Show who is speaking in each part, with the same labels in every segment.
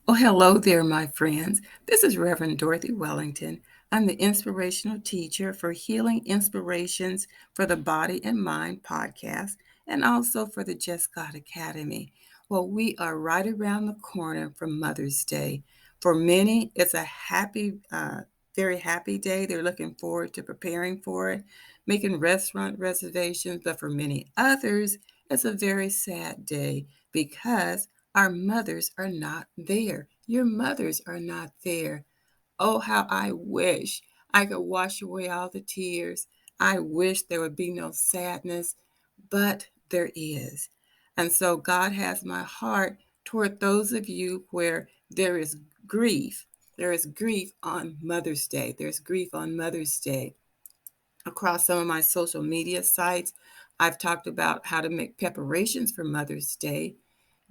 Speaker 1: Well, hello there, my friends. This is Reverend Dorothy Wellington. I'm the inspirational teacher for Healing Inspirations for the Body and Mind podcast and also for the Just God Academy. Well, we are right around the corner from Mother's Day. For many, it's a very happy day. They're looking forward to preparing for it, making restaurant reservations. But for many others, it's a very sad day because our mothers are not there. Your mothers are not there. Oh, how I wish I could wash away all the tears. I wish there would be no sadness, but there is. And so God has my heart toward those of you where there is grief. There is grief on Mother's Day. There's grief on Mother's Day. Across some of my social media sites, I've talked about how to make preparations for Mother's Day.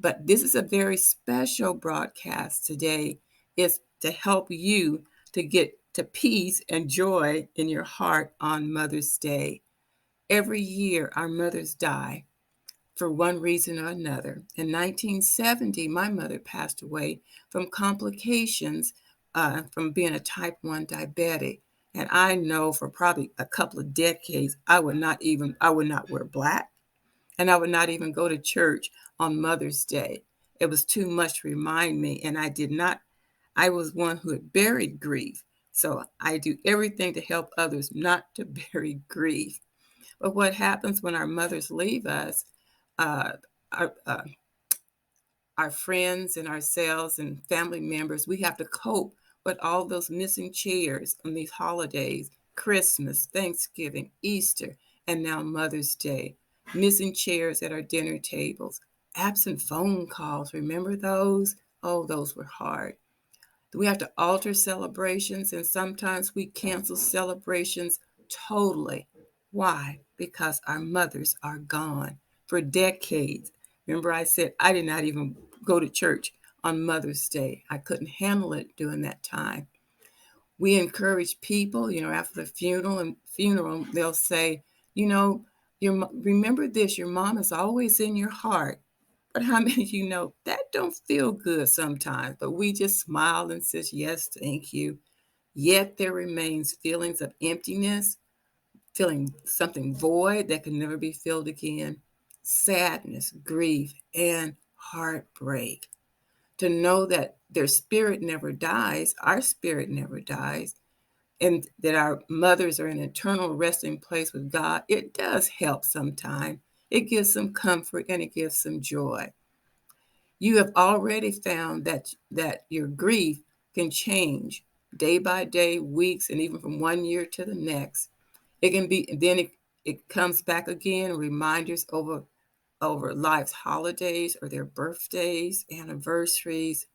Speaker 1: But this is a very special broadcast today. It's to help you to get to peace and joy in your heart on Mother's Day. Every year, our mothers die for one reason or another. In 1970, my mother passed away from complications from being a type 1 diabetic. And I know for probably a couple of decades, I would not wear black, and I would not even go to church on Mother's Day. It was too much to remind me, and I was one who had buried grief. So I do everything to help others not to bury grief. But what happens when our mothers leave us, uh, our, uh, our friends and ourselves and family members, we have to cope with all those missing chairs on these holidays, Christmas, Thanksgiving, Easter, and now Mother's Day. Missing chairs at our dinner tables, absent phone calls. Remember those? Oh, those were hard. We have to alter celebrations, and sometimes we cancel celebrations totally. Why? Because our mothers are gone for decades. Remember, I said I did not even go to church on Mother's Day. I couldn't handle it during that time. We encourage people, after the funeral, they'll say, you know, remember this, your mom is always in your heart. But how many of you know that don't feel good sometimes? But we just smile and says, yes, thank you. Yet there remains feelings of emptiness, feeling something void that can never be filled again, sadness, grief, and heartbreak. To know that their spirit never dies, our spirit never dies, and that our mothers are in an eternal resting place with God, it does help sometimes. It gives some comfort and it gives some joy. You have already found that your grief can change day by day, weeks, and even from one year to the next. It can be, then it comes back again, reminders over life's holidays or their birthdays, anniversaries.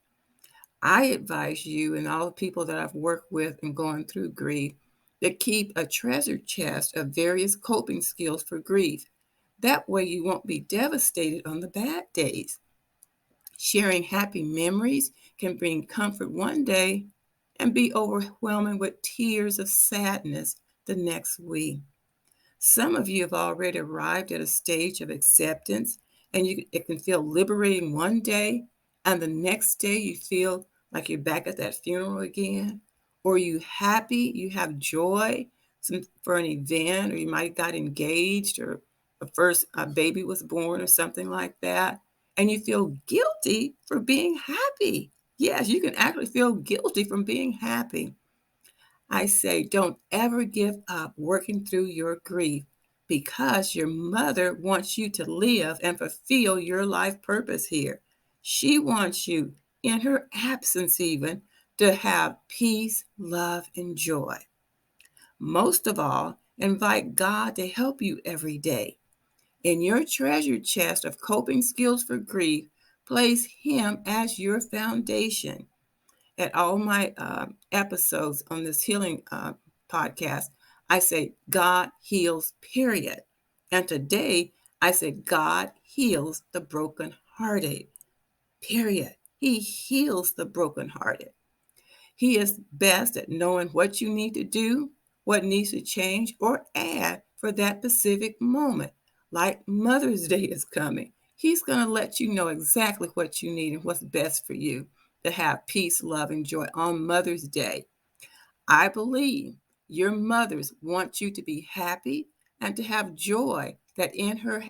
Speaker 1: I advise you and all the people that I've worked with and going through grief to keep a treasure chest of various coping skills for grief. That way you won't be devastated on the bad days. Sharing happy memories can bring comfort one day and be overwhelming with tears of sadness the next week. Some of you have already arrived at a stage of acceptance, and it can feel liberating one day, and the next day you feel like you're back at that funeral again. Or you happy, you have joy for an event, or you might have got engaged, or a first baby was born, or something like that, and you feel guilty for being happy. Yes, you can actually feel guilty from being happy. I say, don't ever give up working through your grief because your mother wants you to live and fulfill your life purpose here. She wants you, in her absence even, to have peace, love, and joy. Most of all, invite God to help you every day. In your treasure chest of coping skills for grief, place Him as your foundation. At all my episodes on this healing podcast, I say God heals, period. And today I say God heals the brokenhearted, period. He heals the brokenhearted. He is best at knowing what you need to do, what needs to change or add for that specific moment. Like Mother's Day is coming. He's going to let you know exactly what you need and what's best for you. to have peace, love, and joy on Mother's Day. I believe your mothers want you to be happy and to have joy, that in her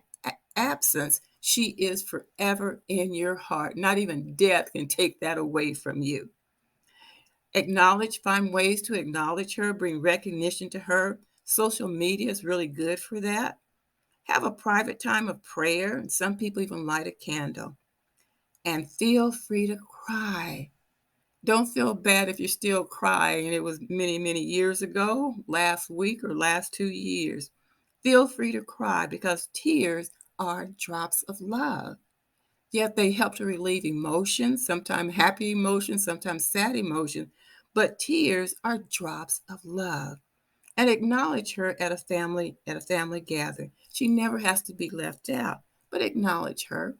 Speaker 1: absence, she is forever in your heart. Not even death can take that away from you. Find ways to acknowledge her, bring recognition to her. Social media is really good for that. Have a private time of prayer, and some people even light a candle. And feel free to cry. Don't feel bad if you're still crying and it was many, many years ago, last week, or last 2 years. Feel free to cry, because tears are drops of love. Yet they help to relieve emotions, sometimes happy emotions, sometimes sad emotions. But tears are drops of love. And acknowledge her at a family gathering. She never has to be left out, but acknowledge her.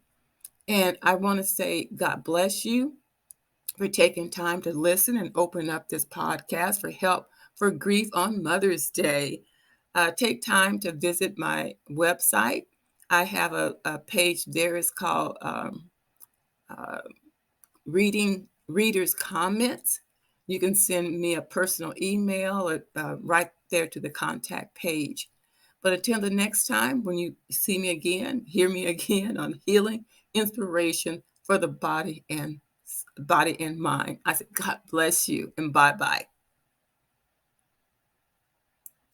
Speaker 1: And I want to say, God bless you for taking time to listen and open up this podcast for help for grief on Mother's Day. Take time to visit my website. I have a page there. It's called uh, Reading Readers' Comments. You can send me a personal email right there to the contact page. But until the next time, when you see me again, hear me again on healing, inspiration for the body and mind, I said, God bless you, and bye-bye.